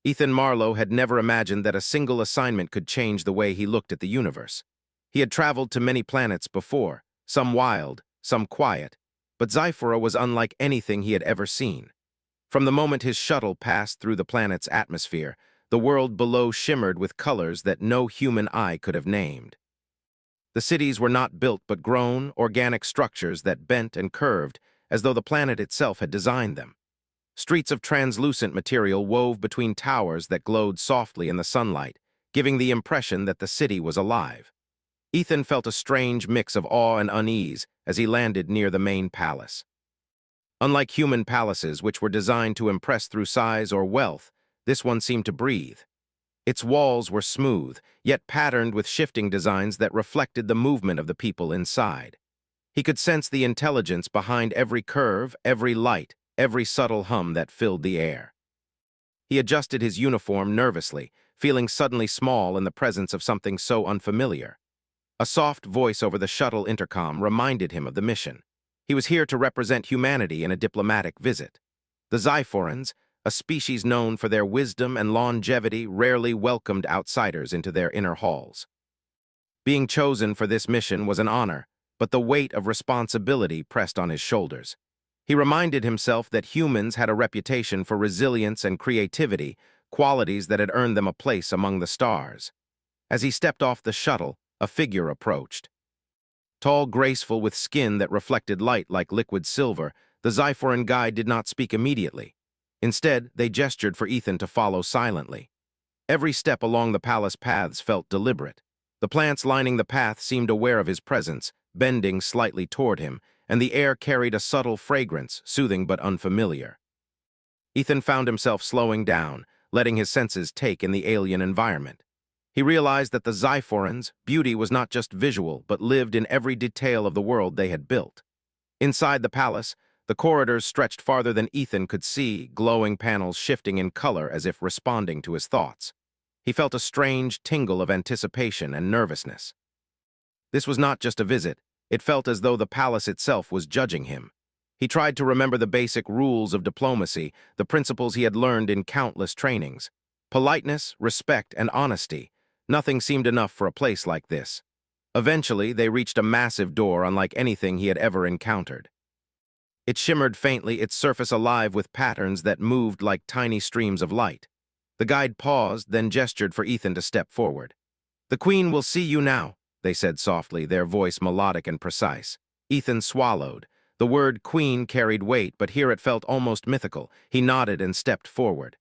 Ethan Marlowe had never imagined that a single assignment could change the way he looked at the universe. He had traveled to many planets before, some wild, some quiet, but Zyphora was unlike anything he had ever seen. From the moment his shuttle passed through the planet's atmosphere, the world below shimmered with colors that no human eye could have named. The cities were not built but grown, organic structures that bent and curved as though the planet itself had designed them. Streets of translucent material wove between towers that glowed softly in the sunlight, giving the impression that the city was alive. Ethan felt a strange mix of awe and unease as he landed near the main palace. Unlike human palaces, which were designed to impress through size or wealth, this one seemed to breathe. Its walls were smooth, yet patterned with shifting designs that reflected the movement of the people inside. He could sense the intelligence behind every curve, every light, every subtle hum that filled the air. He adjusted his uniform nervously, feeling suddenly small in the presence of something so unfamiliar. A soft voice over the shuttle intercom reminded him of the mission. He was here to represent humanity in a diplomatic visit. The Zyphorans, a species known for their wisdom and longevity, rarely welcomed outsiders into their inner halls. Being chosen for this mission was an honor, but the weight of responsibility pressed on his shoulders. He reminded himself that humans had a reputation for resilience and creativity, qualities that had earned them a place among the stars. As he stepped off the shuttle, a figure approached. Tall, graceful, with skin that reflected light like liquid silver, the Zyphoran guide did not speak immediately. Instead, they gestured for Ethan to follow silently. Every step along the palace paths felt deliberate. The plants lining the path seemed aware of his presence, bending slightly toward him, and the air carried a subtle fragrance, soothing but unfamiliar. Ethan found himself slowing down, letting his senses take in the alien environment. He realized that the Zyphorans' beauty was not just visual, but lived in every detail of the world they had built. Inside the palace, the corridors stretched farther than Ethan could see, glowing panels shifting in color as if responding to his thoughts. He felt a strange tingle of anticipation and nervousness. This was not just a visit. It felt as though the palace itself was judging him. He tried to remember the basic rules of diplomacy, the principles he had learned in countless trainings. Politeness, respect, and honesty. Nothing seemed enough for a place like this. Eventually, they reached a massive door unlike anything he had ever encountered. It shimmered faintly, its surface alive with patterns that moved like tiny streams of light. The guide paused, then gestured for Ethan to step forward. "The Queen will see you now," they said softly, their voice melodic and precise. Ethan swallowed. The word queen carried weight, but here it felt almost mythical. He nodded and stepped forward.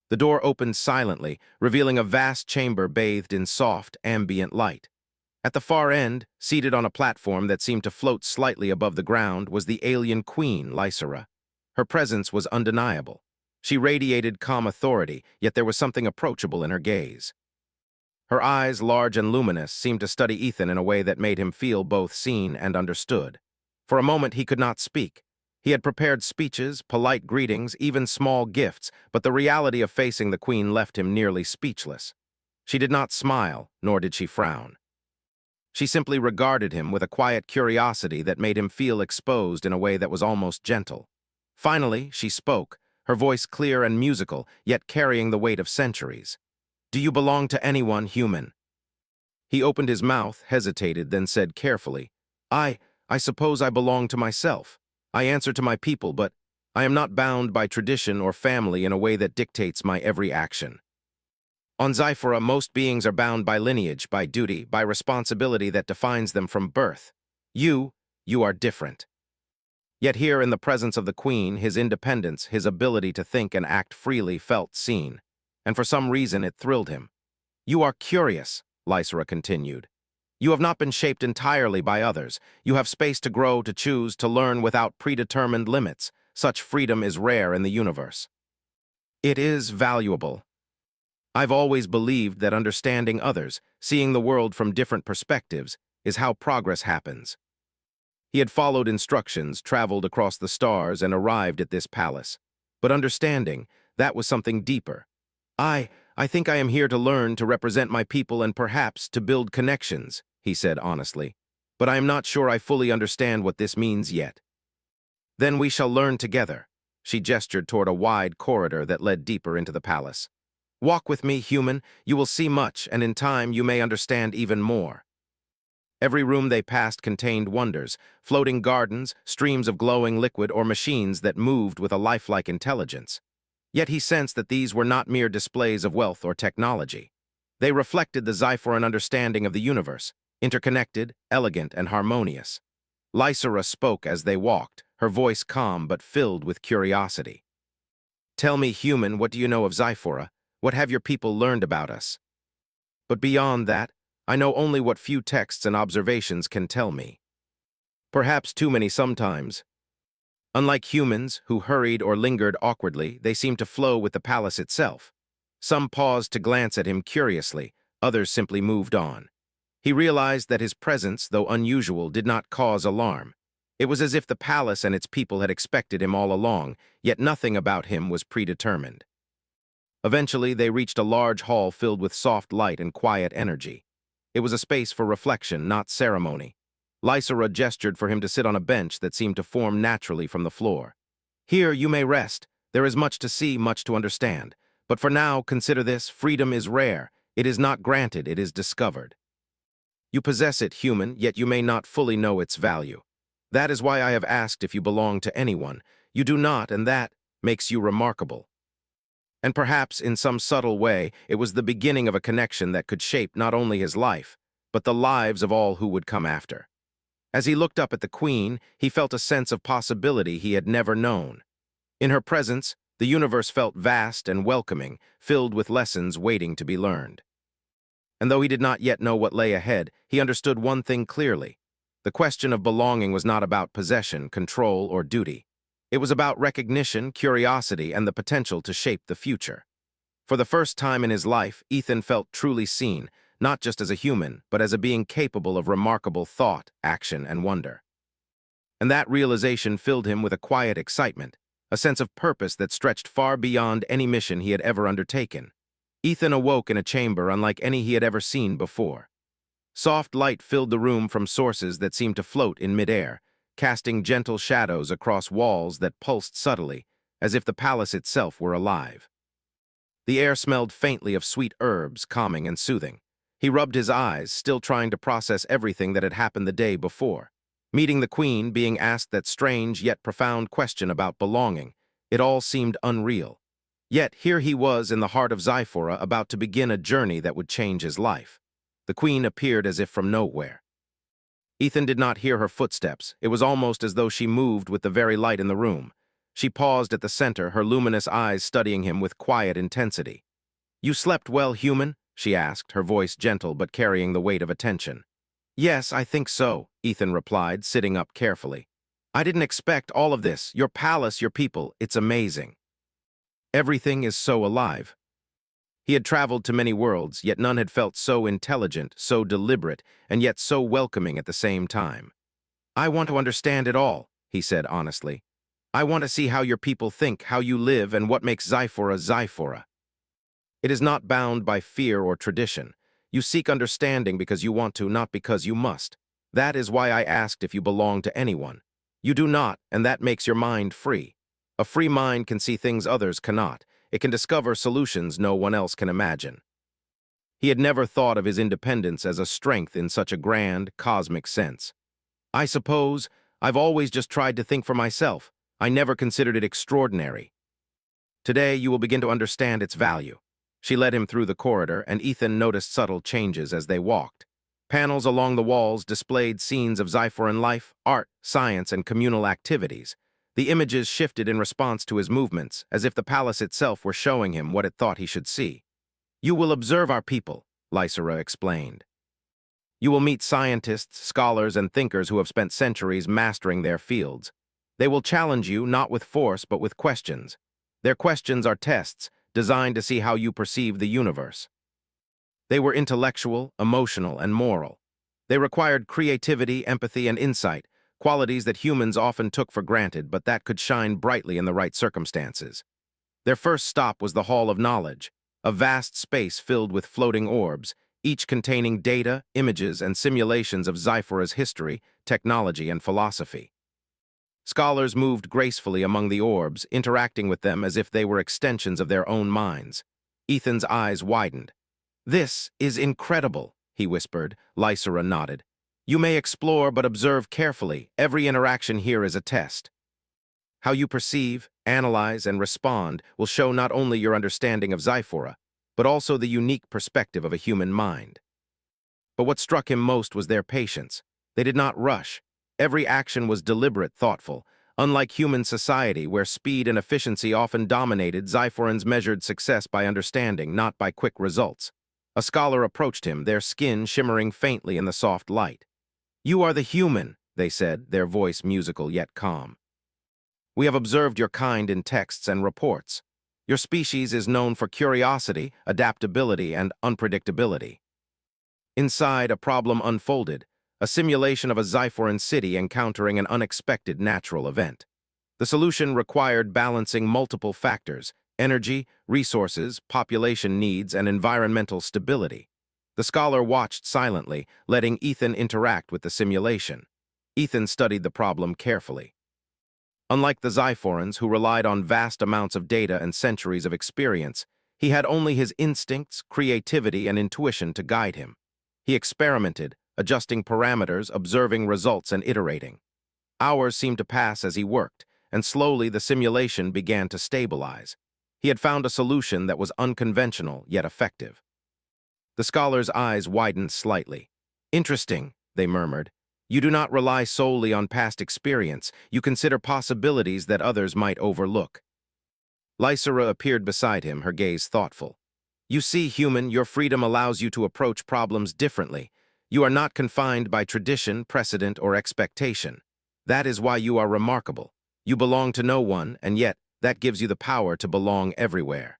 The door opened silently, revealing a vast chamber bathed in soft, ambient light. At the far end, seated on a platform that seemed to float slightly above the ground, was the alien queen, Lysera. Her presence was undeniable. She radiated calm authority, yet there was something approachable in her gaze. Her eyes, large and luminous, seemed to study Ethan in a way that made him feel both seen and understood. For a moment he could not speak. He had prepared speeches, polite greetings, even small gifts, but the reality of facing the Queen left him nearly speechless. She did not smile, nor did she frown. She simply regarded him with a quiet curiosity that made him feel exposed in a way that was almost gentle. Finally, she spoke, her voice clear and musical, yet carrying the weight of centuries. "Do you belong to anyone human?" He opened his mouth, hesitated, then said carefully, I suppose I belong to myself. I answer to my people, but I am not bound by tradition or family in a way that dictates my every action. On Zyphora, most beings are bound by lineage, by duty, by responsibility that defines them from birth. You are different. Yet here in the presence of the Queen, his independence, his ability to think and act freely felt seen, and for some reason it thrilled him. "You are curious," Lysera continued. "You have not been shaped entirely by others. You have space to grow, to choose, to learn without predetermined limits. Such freedom is rare in the universe. It is valuable. I've always believed that understanding others, seeing the world from different perspectives, is how progress happens." He had followed instructions, traveled across the stars, and arrived at this palace. But understanding, that was something deeper. I think I am here to learn, to represent my people, and perhaps to build connections," he said honestly. "But I am not sure I fully understand what this means yet." "Then we shall learn together." She gestured toward a wide corridor that led deeper into the palace. "Walk with me, human. You will see much, and in time you may understand even more." Every room they passed contained wonders, floating gardens, streams of glowing liquid, or machines that moved with a lifelike intelligence. Yet he sensed that these were not mere displays of wealth or technology. They reflected the Xyphoran understanding of the universe, interconnected, elegant, and harmonious. Lysera spoke as they walked, her voice calm but filled with curiosity. "Tell me, human, what do you know of Xyphora? What have your people learned about us?" "But beyond that, I know only what few texts and observations can tell me. Perhaps too many sometimes." Unlike humans, who hurried or lingered awkwardly, they seemed to flow with the palace itself. Some paused to glance at him curiously, others simply moved on. He realized that his presence, though unusual, did not cause alarm. It was as if the palace and its people had expected him all along, yet nothing about him was predetermined. Eventually, they reached a large hall filled with soft light and quiet energy. It was a space for reflection, not ceremony. Lysera gestured for him to sit on a bench that seemed to form naturally from the floor. "Here you may rest. There is much to see, much to understand. But for now, consider this: freedom is rare. It is not granted, it is discovered. You possess it, human, yet you may not fully know its value. That is why I have asked if you belong to anyone. You do not, and that makes you remarkable." And perhaps, in some subtle way, it was the beginning of a connection that could shape not only his life, but the lives of all who would come after. As he looked up at the Queen, he felt a sense of possibility he had never known. In her presence, the universe felt vast and welcoming, filled with lessons waiting to be learned. And though he did not yet know what lay ahead, he understood one thing clearly. The question of belonging was not about possession, control, or duty. It was about recognition, curiosity, and the potential to shape the future. For the first time in his life, Ethan felt truly seen, not just as a human, but as a being capable of remarkable thought, action, and wonder. And that realization filled him with a quiet excitement, a sense of purpose that stretched far beyond any mission he had ever undertaken. Ethan awoke in a chamber unlike any he had ever seen before. Soft light filled the room from sources that seemed to float in midair, casting gentle shadows across walls that pulsed subtly, as if the palace itself were alive. The air smelled faintly of sweet herbs, calming and soothing. He rubbed his eyes, still trying to process everything that had happened the day before. Meeting the Queen, being asked that strange yet profound question about belonging, it all seemed unreal. Yet here he was in the heart of Xyphora, about to begin a journey that would change his life. The Queen appeared as if from nowhere. Ethan did not hear her footsteps. It was almost as though she moved with the very light in the room. She paused at the center, her luminous eyes studying him with quiet intensity. "You slept well, human?" she asked, her voice gentle but carrying the weight of attention. "Yes, I think so," Ethan replied, sitting up carefully. "I didn't expect all of this. Your palace, your people, it's amazing. Everything is so alive." He had traveled to many worlds, yet none had felt so intelligent, so deliberate, and yet so welcoming at the same time. "I want to understand it all," he said honestly. "I want to see how your people think, how you live, and what makes Xyphora Xyphora. It is not bound by fear or tradition. You seek understanding because you want to, not because you must. That is why I asked if you belong to anyone. You do not, and that makes your mind free. A free mind can see things others cannot. It can discover solutions no one else can imagine." He had never thought of his independence as a strength in such a grand, cosmic sense. "I suppose I've always just tried to think for myself. I never considered it extraordinary. Today you will begin to understand its value." She led him through the corridor, and Ethan noticed subtle changes as they walked. Panels along the walls displayed scenes of Xyphoran life, art, science, and communal activities. The images shifted in response to his movements, as if the palace itself were showing him what it thought he should see. "You will observe our people," Lysera explained. "You will meet scientists, scholars, and thinkers who have spent centuries mastering their fields. They will challenge you not with force but with questions. Their questions are tests, designed to see how you perceive the universe. They were intellectual, emotional, and moral. They required creativity, empathy, and insight, qualities that humans often took for granted but that could shine brightly in the right circumstances. Their first stop was the Hall of Knowledge, a vast space filled with floating orbs, each containing data, images, and simulations of Xyphora's history, technology, and philosophy. Scholars moved gracefully among the orbs, interacting with them as if they were extensions of their own minds. Ethan's eyes widened. "This is incredible," he whispered. Lysera nodded. "You may explore, but observe carefully. Every interaction here is a test. How you perceive, analyze, and respond will show not only your understanding of Zyphora, but also the unique perspective of a human mind." But what struck him most was their patience. They did not rush. Every action was deliberate, thoughtful. Unlike human society, where speed and efficiency often dominated, Zyphorans measured success by understanding, not by quick results. A scholar approached him, their skin shimmering faintly in the soft light. "You are the human," they said, their voice musical yet calm. "We have observed your kind in texts and reports. Your species is known for curiosity, adaptability, and unpredictability." Inside, a problem unfolded, a simulation of a Zyphoran city encountering an unexpected natural event. The solution required balancing multiple factors: energy, resources, population needs, and environmental stability. The scholar watched silently, letting Ethan interact with the simulation. Ethan studied the problem carefully. Unlike the Zyphorans, who relied on vast amounts of data and centuries of experience, he had only his instincts, creativity, and intuition to guide him. He experimented, adjusting parameters, observing results, and iterating. Hours seemed to pass as he worked, and slowly the simulation began to stabilize. He had found a solution that was unconventional yet effective. The scholar's eyes widened slightly. "Interesting," they murmured. "You do not rely solely on past experience. You consider possibilities that others might overlook." Lysera appeared beside him, her gaze thoughtful. "You see, human, your freedom allows you to approach problems differently. You are not confined by tradition, precedent, or expectation. That is why you are remarkable. You belong to no one, and yet that gives you the power to belong everywhere."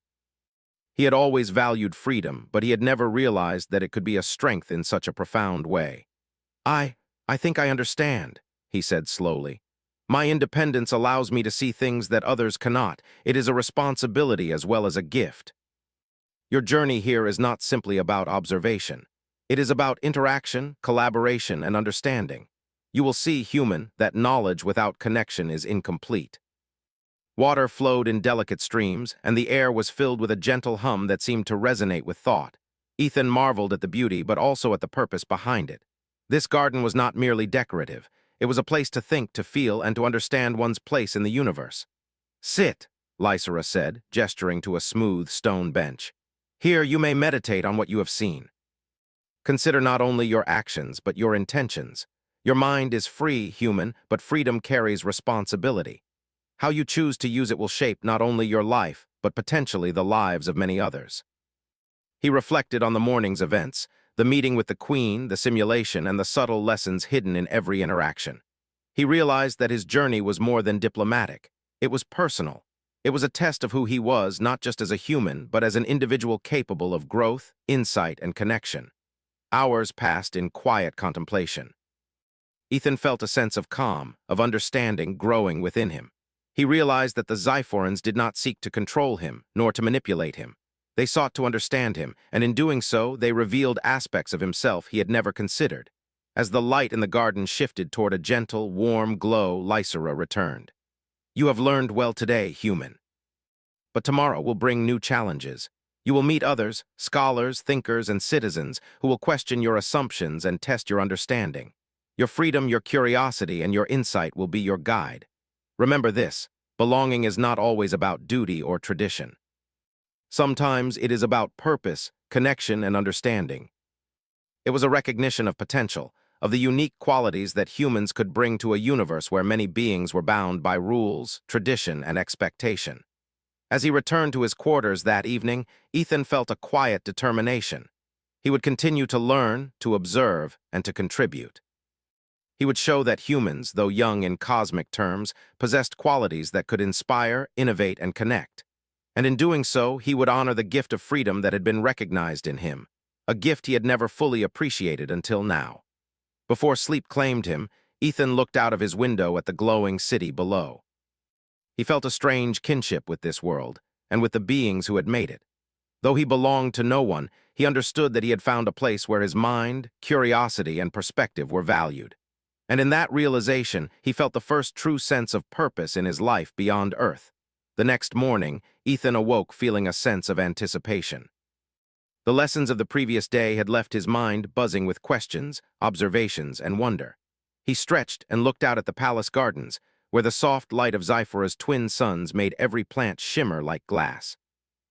He had always valued freedom, but he had never realized that it could be a strength in such a profound way. I think I understand," he said slowly. "My independence allows me to see things that others cannot. It is a responsibility as well as a gift. Your journey here is not simply about observation. It is about interaction, collaboration, and understanding. You will see, human, that knowledge without connection is incomplete." Water flowed in delicate streams, and the air was filled with a gentle hum that seemed to resonate with thought. Ethan marveled at the beauty, but also at the purpose behind it. This garden was not merely decorative. It was a place to think, to feel, and to understand one's place in the universe. "Sit," Lysera said, gesturing to a smooth stone bench. "Here you may meditate on what you have seen. Consider not only your actions, but your intentions. Your mind is free, human, but freedom carries responsibility. How you choose to use it will shape not only your life, but potentially the lives of many others." He reflected on the morning's events, the meeting with the Queen, the simulation, and the subtle lessons hidden in every interaction. He realized that his journey was more than diplomatic. It was personal. It was a test of who he was, not just as a human, but as an individual capable of growth, insight, and connection. Hours passed in quiet contemplation. Ethan felt a sense of calm, of understanding growing within him. He realized that the Zyphorans did not seek to control him, nor to manipulate him. They sought to understand him, and in doing so, they revealed aspects of himself he had never considered. As the light in the garden shifted toward a gentle, warm glow, Lysera returned. "You have learned well today, human. But tomorrow will bring new challenges. You will meet others, scholars, thinkers, and citizens, who will question your assumptions and test your understanding. Your freedom, your curiosity, and your insight will be your guide. Remember this: belonging is not always about duty or tradition. Sometimes it is about purpose, connection, and understanding." It was a recognition of potential, of the unique qualities that humans could bring to a universe where many beings were bound by rules, tradition, and expectation. As he returned to his quarters that evening, Ethan felt a quiet determination. He would continue to learn, to observe, and to contribute. He would show that humans, though young in cosmic terms, possessed qualities that could inspire, innovate, and connect. And in doing so, he would honor the gift of freedom that had been recognized in him, a gift he had never fully appreciated until now. Before sleep claimed him, Ethan looked out of his window at the glowing city below. He felt a strange kinship with this world, and with the beings who had made it. Though he belonged to no one, he understood that he had found a place where his mind, curiosity, and perspective were valued. And in that realization, he felt the first true sense of purpose in his life beyond Earth. The next morning, Ethan awoke feeling a sense of anticipation. The lessons of the previous day had left his mind buzzing with questions, observations, and wonder. He stretched and looked out at the palace gardens, where the soft light of Zyphora's twin suns made every plant shimmer like glass.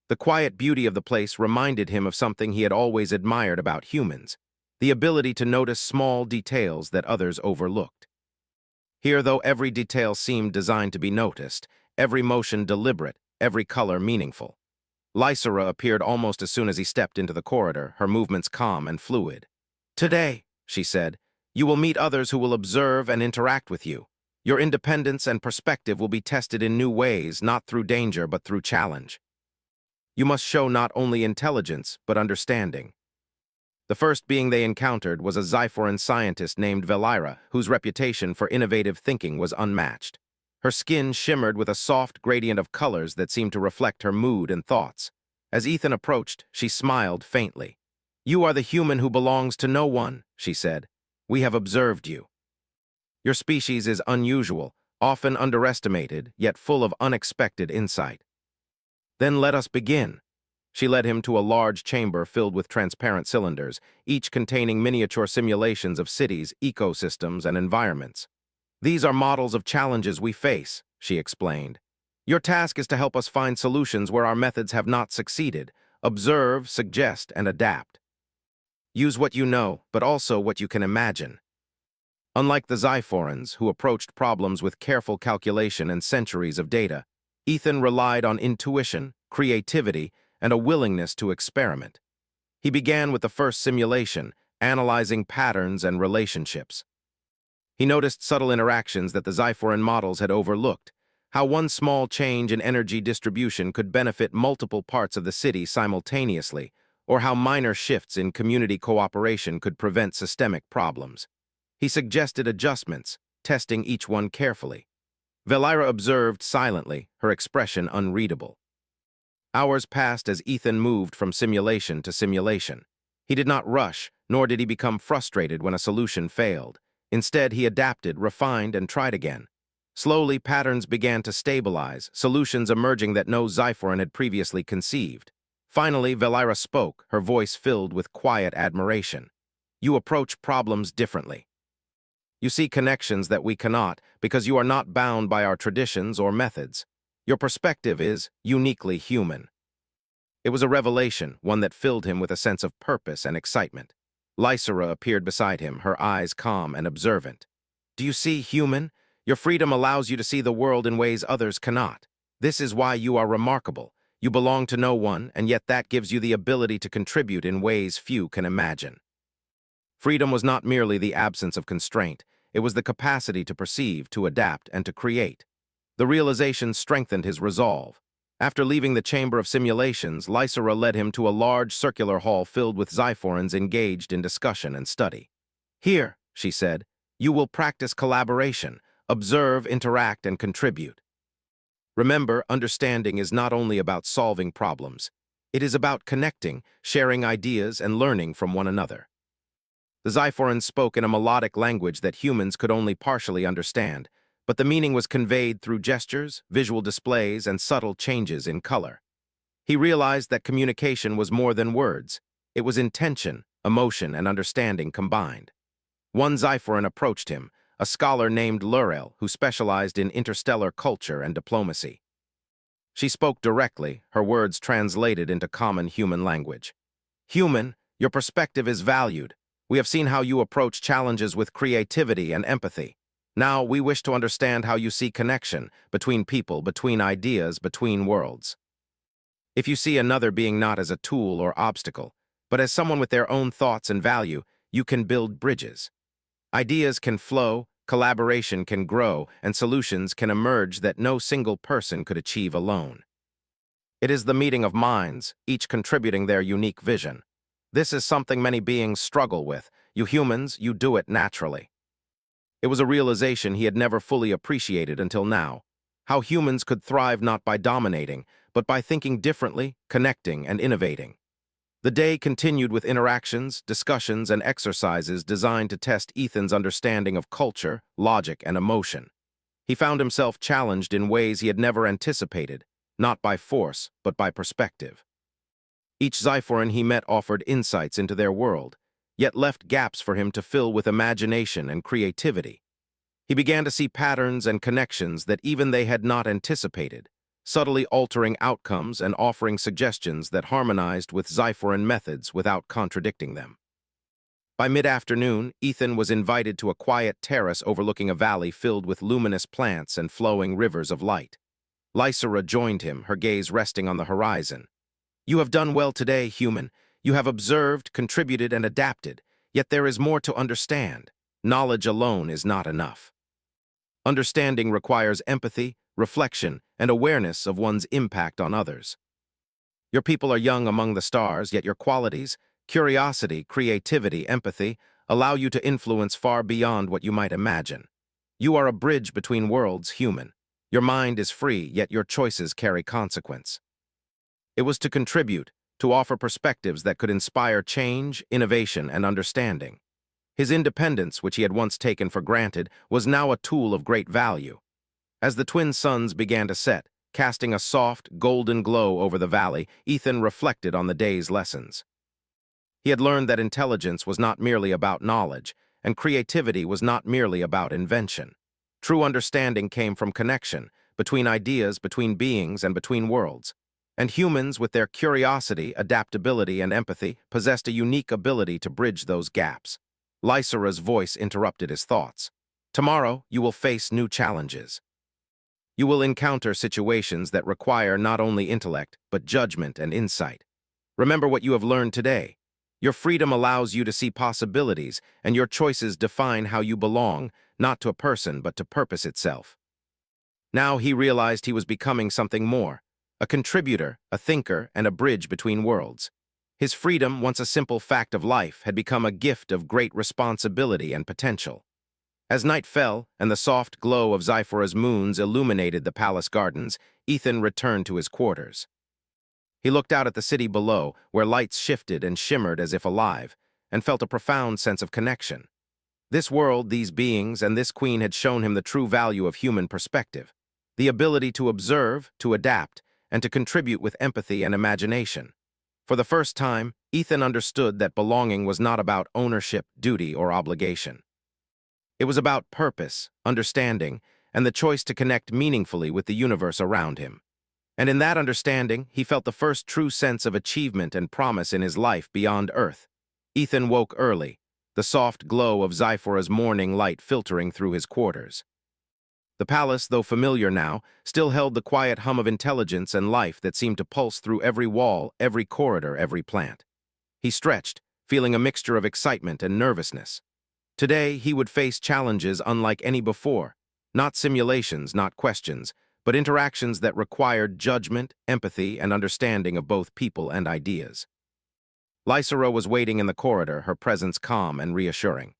The quiet beauty of the place reminded him of something he had always admired about humans, the ability to notice small details that others overlooked. Here, though every detail seemed designed to be noticed, every motion deliberate, every color meaningful. Lysera appeared almost as soon as he stepped into the corridor, her movements calm and fluid. "Today," she said, "you will meet others who will observe and interact with you. Your independence and perspective will be tested in new ways, not through danger but through challenge. You must show not only intelligence, but understanding." The first being they encountered was a Zyphoran scientist named Velira, whose reputation for innovative thinking was unmatched. Her skin shimmered with a soft gradient of colors that seemed to reflect her mood and thoughts. As Ethan approached, she smiled faintly. "You are the human who belongs to no one," she said. "We have observed you. Your species is unusual, often underestimated, yet full of unexpected insight. Then let us begin." She led him to a large chamber filled with transparent cylinders, each containing miniature simulations of cities, ecosystems, and environments. "These are models of challenges we face," she explained. "Your task is to help us find solutions where our methods have not succeeded. Observe, suggest, and adapt. Use what you know, but also what you can imagine." Unlike the Zyphorans, who approached problems with careful calculation and centuries of data, Ethan relied on intuition, creativity, and a willingness to experiment. He began with the first simulation, analyzing patterns and relationships. He noticed subtle interactions that the Zyphoran models had overlooked, how one small change in energy distribution could benefit multiple parts of the city simultaneously, or how minor shifts in community cooperation could prevent systemic problems. He suggested adjustments, testing each one carefully. Velira observed silently, her expression unreadable. Hours passed as Ethan moved from simulation to simulation. He did not rush, nor did he become frustrated when a solution failed. Instead, he adapted, refined, and tried again. Slowly, patterns began to stabilize, solutions emerging that no Zyphoran had previously conceived. Finally, Velira spoke, her voice filled with quiet admiration. "You approach problems differently. You see connections that we cannot because you are not bound by our traditions or methods. Your perspective is uniquely human." It was a revelation, one that filled him with a sense of purpose and excitement. Lysera appeared beside him, her eyes calm and observant. "Do you see, human? Your freedom allows you to see the world in ways others cannot. This is why you are remarkable. You belong to no one, and yet that gives you the ability to contribute in ways few can imagine." Freedom was not merely the absence of constraint, it was the capacity to perceive, to adapt, and to create. The realization strengthened his resolve. After leaving the chamber of simulations, Lysera led him to a large circular hall filled with Zyphorans engaged in discussion and study. "Here," she said, "you will practice collaboration, observe, interact, and contribute. Remember, understanding is not only about solving problems. It is about connecting, sharing ideas, and learning from one another." The Zyphorans spoke in a melodic language that humans could only partially understand, but the meaning was conveyed through gestures, visual displays, and subtle changes in color. He realized that communication was more than words. It was intention, emotion, and understanding combined. One Zyphoran approached him, a scholar named Lurel, who specialized in interstellar culture and diplomacy. She spoke directly, her words translated into common human language. "Human, your perspective is valued. We have seen how you approach challenges with creativity and empathy. Now, we wish to understand how you see connection between people, between ideas, between worlds. If you see another being not as a tool or obstacle, but as someone with their own thoughts and value, you can build bridges. Ideas can flow, collaboration can grow, and solutions can emerge that no single person could achieve alone. It is the meeting of minds, each contributing their unique vision. This is something many beings struggle with. You humans, you do it naturally." It was a realization he had never fully appreciated until now, how humans could thrive not by dominating, but by thinking differently, connecting, and innovating. The day continued with interactions, discussions, and exercises designed to test Ethan's understanding of culture, logic, and emotion. He found himself challenged in ways he had never anticipated, not by force, but by perspective. Each Xyphoran he met offered insights into their world, yet left gaps for him to fill with imagination and creativity. He began to see patterns and connections that even they had not anticipated, subtly altering outcomes and offering suggestions that harmonized with Xyphoran methods without contradicting them. By mid-afternoon, Ethan was invited to a quiet terrace overlooking a valley filled with luminous plants and flowing rivers of light. Lysera joined him, her gaze resting on the horizon. "You have done well today, human. You have observed, contributed, and adapted, yet there is more to understand. Knowledge alone is not enough. Understanding requires empathy, reflection, and awareness of one's impact on others. Your people are young among the stars, yet your qualities, curiosity, creativity, empathy, allow you to influence far beyond what you might imagine. You are a bridge between worlds, human. Your mind is free, yet your choices carry consequence." It was to contribute, to offer perspectives that could inspire change, innovation, and understanding. His independence, which he had once taken for granted, was now a tool of great value. As the twin suns began to set, casting a soft, golden glow over the valley, Ethan reflected on the day's lessons. He had learned that intelligence was not merely about knowledge, and creativity was not merely about invention. True understanding came from connection, between ideas, between beings, and between worlds. And humans, with their curiosity, adaptability, and empathy, possessed a unique ability to bridge those gaps. Lysera's voice interrupted his thoughts. "Tomorrow, you will face new challenges. You will encounter situations that require not only intellect, but judgment and insight. Remember what you have learned today. Your freedom allows you to see possibilities, and your choices define how you belong, not to a person, but to purpose itself." Now he realized he was becoming something more, a contributor, a thinker, and a bridge between worlds. His freedom, once a simple fact of life, had become a gift of great responsibility and potential. As night fell, and the soft glow of Xyphora's moons illuminated the palace gardens, Ethan returned to his quarters. He looked out at the city below, where lights shifted and shimmered as if alive, and felt a profound sense of connection. This world, these beings, and this queen had shown him the true value of human perspective, the ability to observe, to adapt, and to contribute with empathy and imagination. For the first time, Ethan understood that belonging was not about ownership, duty, or obligation. It was about purpose, understanding, and the choice to connect meaningfully with the universe around him. And in that understanding, he felt the first true sense of achievement and promise in his life beyond Earth. Ethan woke early, the soft glow of Xyphora's morning light filtering through his quarters. The palace, though familiar now, still held the quiet hum of intelligence and life that seemed to pulse through every wall, every corridor, every plant. He stretched, feeling a mixture of excitement and nervousness. Today, he would face challenges unlike any before, not simulations, not questions, but interactions that required judgment, empathy, and understanding of both people and ideas. Lysera was waiting in the corridor, her presence calm and reassuring.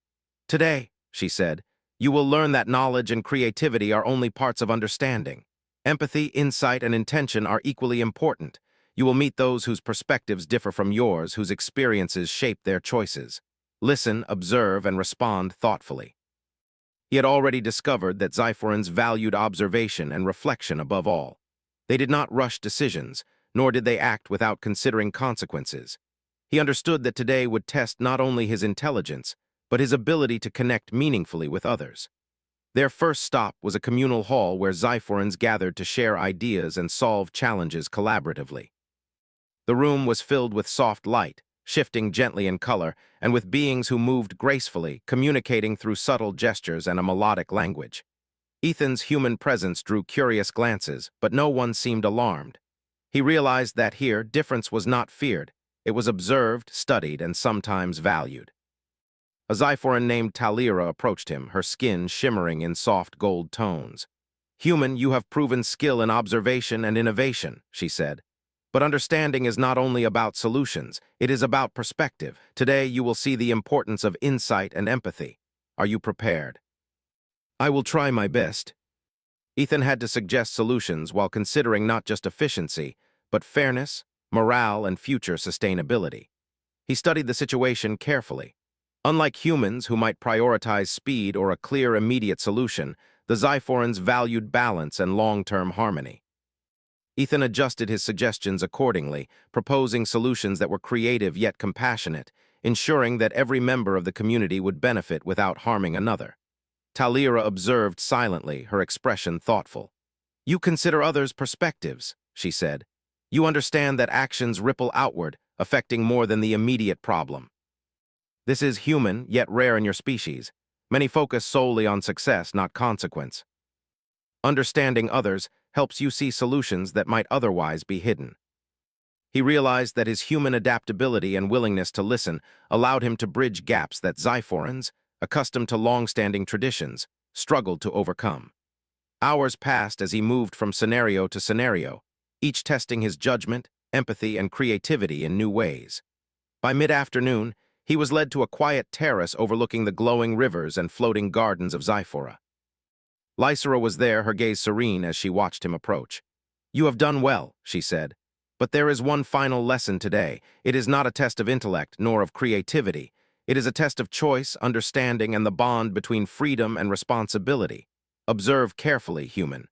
"Today," she said, "you will learn that knowledge and creativity are only parts of understanding. Empathy, insight, and intention are equally important. You will meet those whose perspectives differ from yours, whose experiences shape their choices. Listen, observe, and respond thoughtfully." He had already discovered that Xyphorans valued observation and reflection above all. They did not rush decisions, nor did they act without considering consequences. He understood that today would test not only his intelligence, but his ability to connect meaningfully with others. Their first stop was a communal hall where Xyphorans gathered to share ideas and solve challenges collaboratively. The room was filled with soft light, shifting gently in color, and with beings who moved gracefully, communicating through subtle gestures and a melodic language. Ethan's human presence drew curious glances, but no one seemed alarmed. He realized that here, difference was not feared. It was observed, studied, and sometimes valued. A Xyphoran named Talira approached him, her skin shimmering in soft gold tones. "Human, you have proven skill in observation and innovation," she said. "But understanding is not only about solutions, it is about perspective. Today you will see the importance of insight and empathy. Are you prepared?" "I will try my best." Ethan had to suggest solutions while considering not just efficiency, but fairness, morale, and future sustainability. He studied the situation carefully. Unlike humans who might prioritize speed or a clear, immediate solution, the Zyphorans valued balance and long-term harmony. Ethan adjusted his suggestions accordingly, proposing solutions that were creative yet compassionate, ensuring that every member of the community would benefit without harming another. Talira observed silently, her expression thoughtful. "You consider others' perspectives," she said. "You understand that actions ripple outward, affecting more than the immediate problem. This is human, yet rare in your species. Many focus solely on success, not consequence. Understanding others helps you see solutions that might otherwise be hidden." He realized that his human adaptability and willingness to listen allowed him to bridge gaps that Zyphorans, accustomed to long-standing traditions, struggled to overcome. Hours passed as he moved from scenario to scenario, each testing his judgment, empathy, and creativity in new ways. By mid-afternoon, he was led to a quiet terrace overlooking the glowing rivers and floating gardens of Zyphora. Lysera was there, her gaze serene as she watched him approach. "You have done well," she said. "But there is one final lesson today. It is not a test of intellect nor of creativity. It is a test of choice, understanding, and the bond between freedom and responsibility. Observe carefully, human.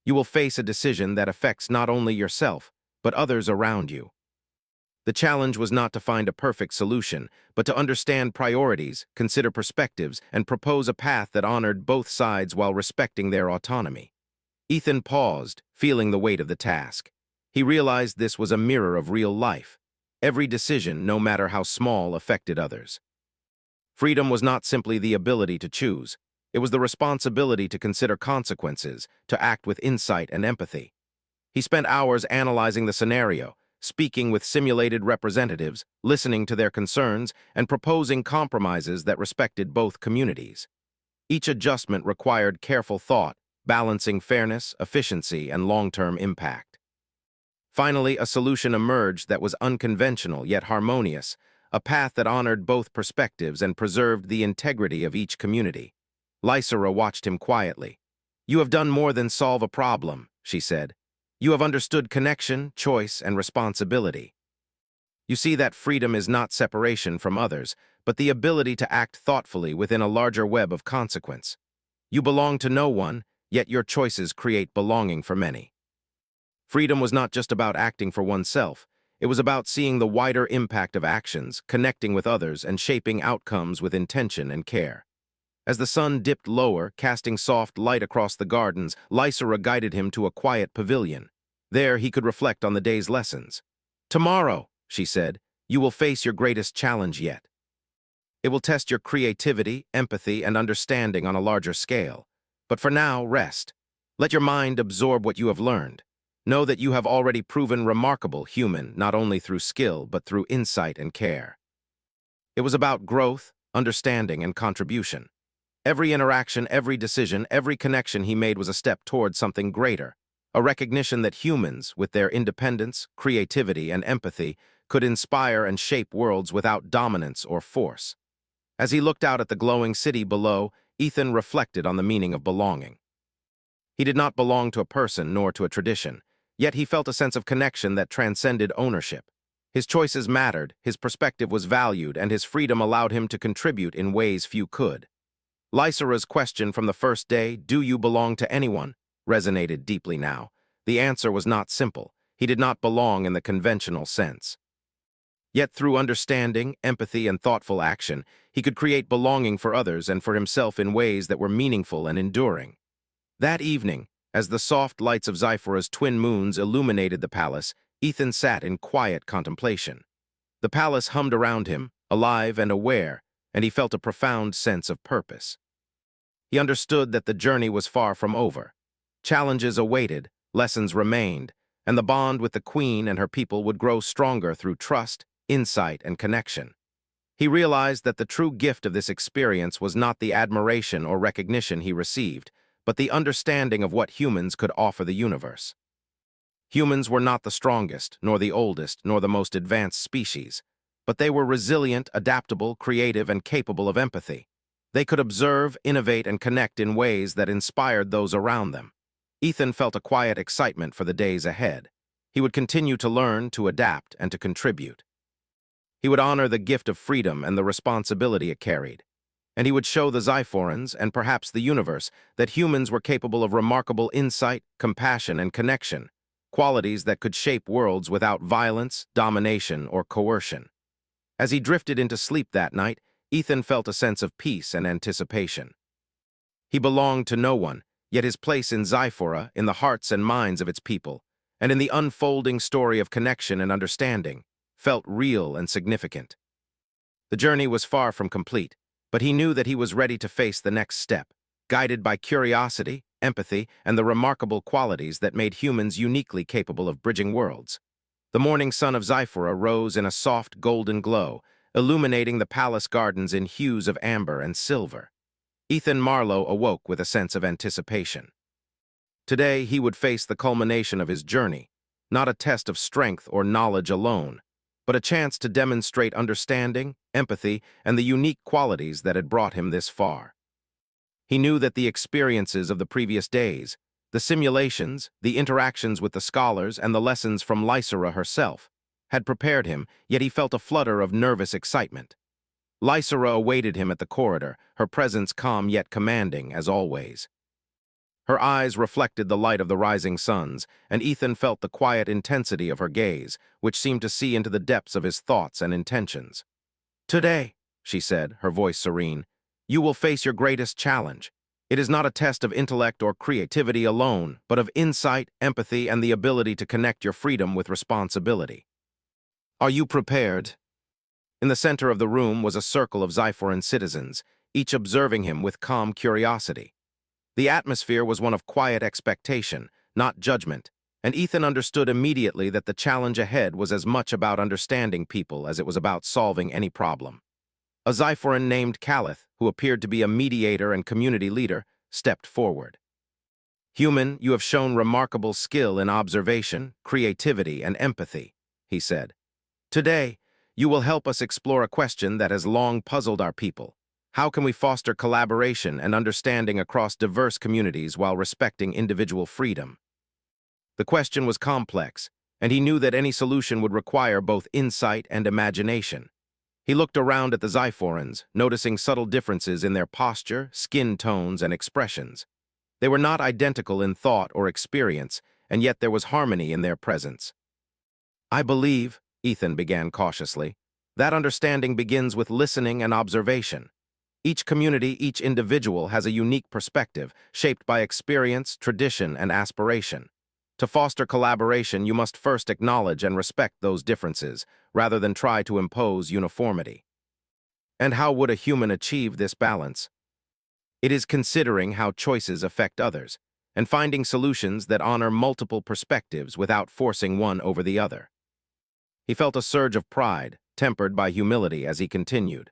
You will face a decision that affects not only yourself, but others around you." The challenge was not to find a perfect solution, but to understand priorities, consider perspectives, and propose a path that honored both sides while respecting their autonomy. Ethan paused, feeling the weight of the task. He realized this was a mirror of real life. Every decision, no matter how small, affected others. Freedom was not simply the ability to choose. It was the responsibility to consider consequences, to act with insight and empathy. He spent hours analyzing the scenario, speaking with simulated representatives, listening to their concerns, and proposing compromises that respected both communities. Each adjustment required careful thought, balancing fairness, efficiency, and long-term impact. Finally, a solution emerged that was unconventional yet harmonious, a path that honored both perspectives and preserved the integrity of each community. Lysera watched him quietly. "You have done more than solve a problem," she said. "You have understood connection, choice, and responsibility. You see that freedom is not separation from others, but the ability to act thoughtfully within a larger web of consequence. You belong to no one, yet your choices create belonging for many." Freedom was not just about acting for oneself. It was about seeing the wider impact of actions, connecting with others, and shaping outcomes with intention and care. As the sun dipped lower, casting soft light across the gardens, Lysera guided him to a quiet pavilion. There he could reflect on the day's lessons. "Tomorrow," she said, "you will face your greatest challenge yet. It will test your creativity, empathy, and understanding on a larger scale. But for now, rest. Let your mind absorb what you have learned. Know that you have already proven remarkable human, not only through skill, but through insight and care." It was about growth, understanding, and contribution. Every interaction, every decision, every connection he made was a step toward something greater, a recognition that humans, with their independence, creativity, and empathy, could inspire and shape worlds without dominance or force. As he looked out at the glowing city below, Ethan reflected on the meaning of belonging. He did not belong to a person nor to a tradition, yet he felt a sense of connection that transcended ownership. His choices mattered, his perspective was valued, and his freedom allowed him to contribute in ways few could. Lysera's question from the first day, "Do you belong to anyone?" resonated deeply now. The answer was not simple. He did not belong in the conventional sense. Yet through understanding, empathy, and thoughtful action, he could create belonging for others and for himself in ways that were meaningful and enduring. That evening, as the soft lights of Zyphora's twin moons illuminated the palace, Ethan sat in quiet contemplation. The palace hummed around him, alive and aware, and he felt a profound sense of purpose. He understood that the journey was far from over. Challenges awaited, lessons remained, and the bond with the queen and her people would grow stronger through trust, insight, and connection. He realized that the true gift of this experience was not the admiration or recognition he received, but the understanding of what humans could offer the universe. Humans were not the strongest, nor the oldest, nor the most advanced species, but they were resilient, adaptable, creative, and capable of empathy. They could observe, innovate, and connect in ways that inspired those around them. Ethan felt a quiet excitement for the days ahead. He would continue to learn, to adapt, and to contribute. He would honor the gift of freedom and the responsibility it carried. And he would show the Xiphorans, and perhaps the universe, that humans were capable of remarkable insight, compassion, and connection, qualities that could shape worlds without violence, domination, or coercion. As he drifted into sleep that night, Ethan felt a sense of peace and anticipation. He belonged to no one, yet his place in Xiphora, in the hearts and minds of its people, and in the unfolding story of connection and understanding, felt real and significant. The journey was far from complete, but he knew that he was ready to face the next step, guided by curiosity, empathy, and the remarkable qualities that made humans uniquely capable of bridging worlds. The morning sun of Xiphora rose in a soft golden glow, illuminating the palace gardens in hues of amber and silver. Ethan Marlowe awoke with a sense of anticipation. Today, he would face the culmination of his journey, not a test of strength or knowledge alone, but a chance to demonstrate understanding, empathy, and the unique qualities that had brought him this far. He knew that the experiences of the previous days, the simulations, the interactions with the scholars, and the lessons from Lysera herself, had prepared him, yet he felt a flutter of nervous excitement. Lysera awaited him at the corridor, her presence calm yet commanding, as always. Her eyes reflected the light of the rising suns, and Ethan felt the quiet intensity of her gaze, which seemed to see into the depths of his thoughts and intentions. "Today," she said, her voice serene, "you will face your greatest challenge. It is not a test of intellect or creativity alone, but of insight, empathy, and the ability to connect your freedom with responsibility. Are you prepared?" In the center of the room was a circle of Xiphoran citizens, each observing him with calm curiosity. The atmosphere was one of quiet expectation, not judgment, and Ethan understood immediately that the challenge ahead was as much about understanding people as it was about solving any problem. A Xiphoran named Calith, who appeared to be a mediator and community leader, stepped forward. "Human, you have shown remarkable skill in observation, creativity, and empathy," he said. "Today, you will help us explore a question that has long puzzled our people. How can we foster collaboration and understanding across diverse communities while respecting individual freedom?" The question was complex, and he knew that any solution would require both insight and imagination. He looked around at the Xiphorans, noticing subtle differences in their posture, skin tones, and expressions. They were not identical in thought or experience, and yet there was harmony in their presence. "I believe," Ethan began cautiously, "that understanding begins with listening and observation. Each community, each individual has a unique perspective, shaped by experience, tradition, and aspiration. To foster collaboration, you must first acknowledge and respect those differences, rather than try to impose uniformity. And how would a human achieve this balance? It is considering how choices affect others, and finding solutions that honor multiple perspectives without forcing one over the other." He felt a surge of pride, tempered by humility as he continued.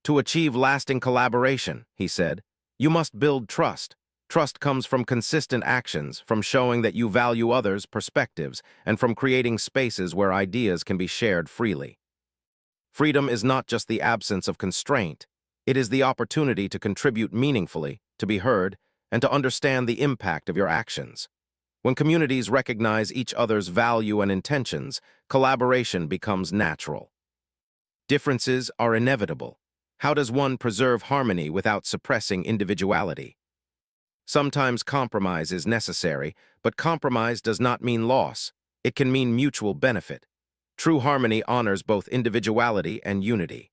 "To achieve lasting collaboration," he said, "you must build trust. Trust comes from consistent actions, from showing that you value others' perspectives, and from creating spaces where ideas can be shared freely. Freedom is not just the absence of constraint, it is the opportunity to contribute meaningfully, to be heard, and to understand the impact of your actions. When communities recognize each other's value and intentions, collaboration becomes natural. Differences are inevitable. How does one preserve harmony without suppressing individuality? Sometimes compromise is necessary, but compromise does not mean loss. It can mean mutual benefit. True harmony honors both individuality and unity.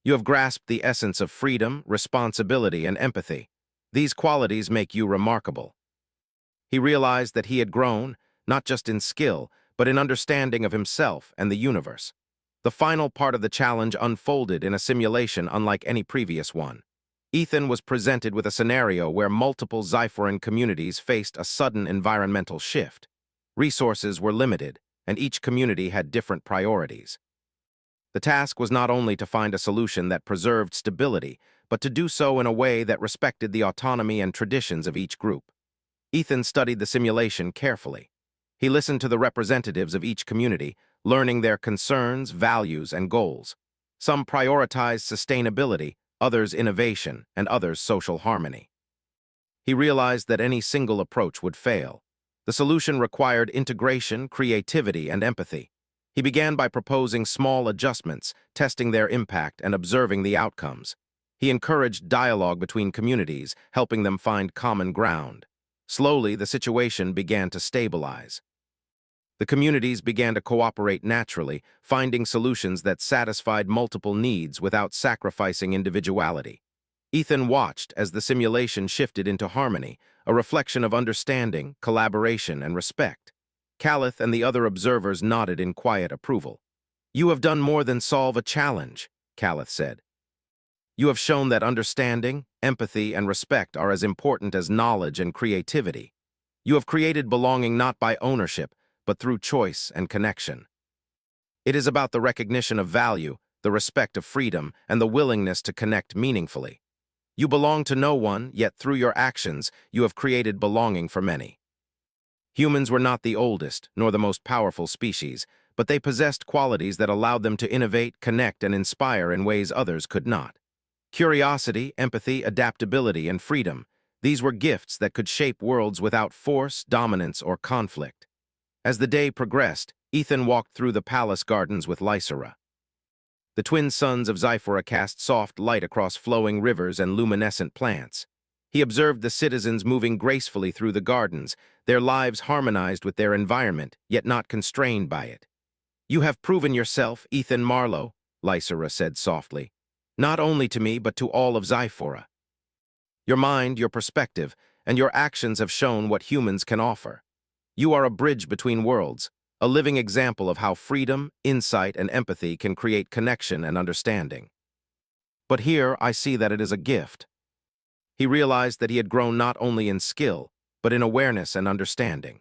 You have grasped the essence of freedom, responsibility, and empathy. These qualities make you remarkable." He realized that he had grown, not just in skill, but in understanding of himself and the universe. The final part of the challenge unfolded in a simulation unlike any previous one. Ethan was presented with a scenario where multiple Xiphoran communities faced a sudden environmental shift. Resources were limited, and each community had different priorities. The task was not only to find a solution that preserved stability, but to do so in a way that respected the autonomy and traditions of each group. Ethan studied the simulation carefully. He listened to the representatives of each community, learning their concerns, values, and goals. Some prioritized sustainability, others innovation, and others social harmony. He realized that any single approach would fail. The solution required integration, creativity, and empathy. He began by proposing small adjustments, testing their impact, and observing the outcomes. He encouraged dialogue between communities, helping them find common ground. Slowly, the situation began to stabilize. The communities began to cooperate naturally, finding solutions that satisfied multiple needs without sacrificing individuality. Ethan watched as the simulation shifted into harmony, a reflection of understanding, collaboration, and respect. Calith and the other observers nodded in quiet approval. "You have done more than solve a challenge," Calith said. "You have shown that understanding, empathy, and respect are as important as knowledge and creativity. You have created belonging not by ownership, but through choice and connection. It is about the recognition of value, the respect of freedom, and the willingness to connect meaningfully. You belong to no one, yet through your actions, you have created belonging for many." Humans were not the oldest, nor the most powerful species, but they possessed qualities that allowed them to innovate, connect, and inspire in ways others could not. Curiosity, empathy, adaptability, and freedom, these were gifts that could shape worlds without force, dominance, or conflict. As the day progressed, Ethan walked through the palace gardens with Lysera. The twin sons of Zyphora cast soft light across flowing rivers and luminescent plants. He observed the citizens moving gracefully through the gardens, their lives harmonized with their environment, yet not constrained by it. "You have proven yourself, Ethan Marlowe," Lysera said softly, "not only to me but to all of Zyphora. Your mind, your perspective, and your actions have shown what humans can offer. You are a bridge between worlds, a living example of how freedom, insight, and empathy can create connection and understanding. But here I see that it is a gift." He realized that he had grown not only in skill, but in awareness and understanding.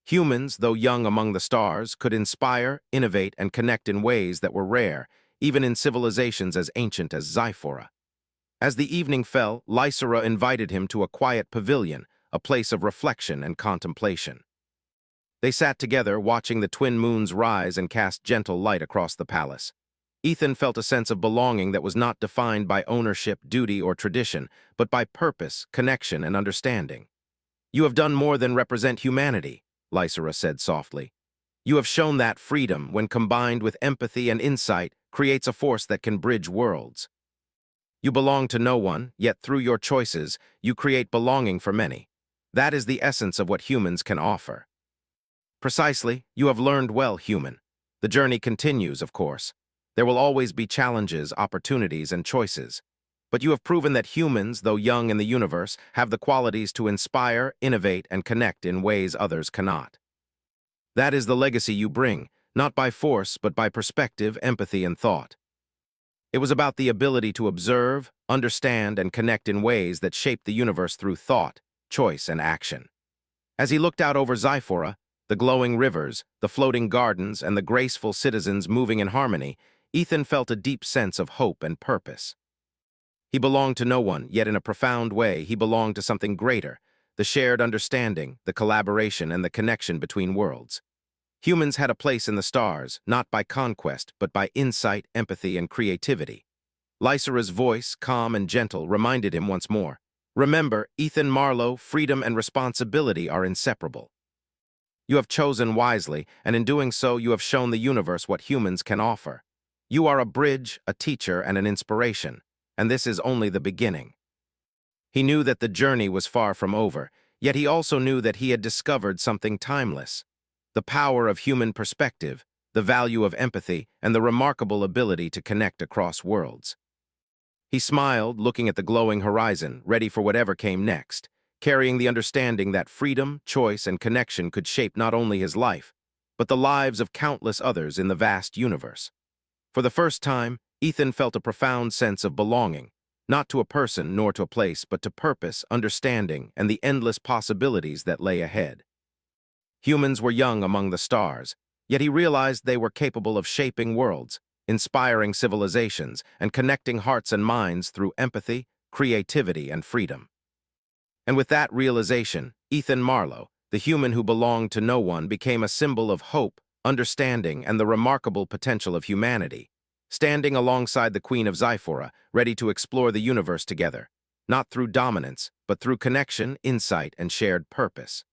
Humans, though young among the stars, could inspire, innovate, and connect in ways that were rare, even in civilizations as ancient as Zyphora. As the evening fell, Lysera invited him to a quiet pavilion, a place of reflection and contemplation. They sat together, watching the twin moons rise and cast gentle light across the palace. Ethan felt a sense of belonging that was not defined by ownership, duty, or tradition, but by purpose, connection, and understanding. "You have done more than represent humanity," Lysera said softly. "You have shown that freedom, when combined with empathy and insight, creates a force that can bridge worlds. You belong to no one, yet through your choices, you create belonging for many. That is the essence of what humans can offer." "Precisely, you have learned well, human. The journey continues, of course. There will always be challenges, opportunities, and choices. But you have proven that humans, though young in the universe, have the qualities to inspire, innovate, and connect in ways others cannot. That is the legacy you bring, not by force, but by perspective, empathy, and thought." It was about the ability to observe, understand, and connect in ways that shaped the universe through thought, choice, and action. As he looked out over Zyphora, the glowing rivers, the floating gardens, and the graceful citizens moving in harmony, Ethan felt a deep sense of hope and purpose. He belonged to no one, yet in a profound way, he belonged to something greater, the shared understanding, the collaboration, and the connection between worlds. Humans had a place in the stars, not by conquest, but by insight, empathy, and creativity. Lysera's voice, calm and gentle, reminded him once more, "Remember, Ethan Marlowe, freedom and responsibility are inseparable. You have chosen wisely, and in doing so, you have shown the universe what humans can offer. You are a bridge, a teacher, and an inspiration, and this is only the beginning." He knew that the journey was far from over, yet he also knew that he had discovered something timeless: the power of human perspective, the value of empathy, and the remarkable ability to connect across worlds. He smiled, looking at the glowing horizon, ready for whatever came next, carrying the understanding that freedom, choice, and connection could shape not only his life, but the lives of countless others in the vast universe. For the first time, Ethan felt a profound sense of belonging, not to a person nor to a place, but to purpose, understanding, and the endless possibilities that lay ahead. Humans were young among the stars, yet he realized they were capable of shaping worlds, inspiring civilizations, and connecting hearts and minds through empathy, creativity, and freedom. And with that realization, Ethan Marlowe, the human who belonged to no one, became a symbol of hope, understanding, and the remarkable potential of humanity, standing alongside the Queen of Zyphora, ready to explore the universe together, not through dominance, but through connection, insight, and shared purpose.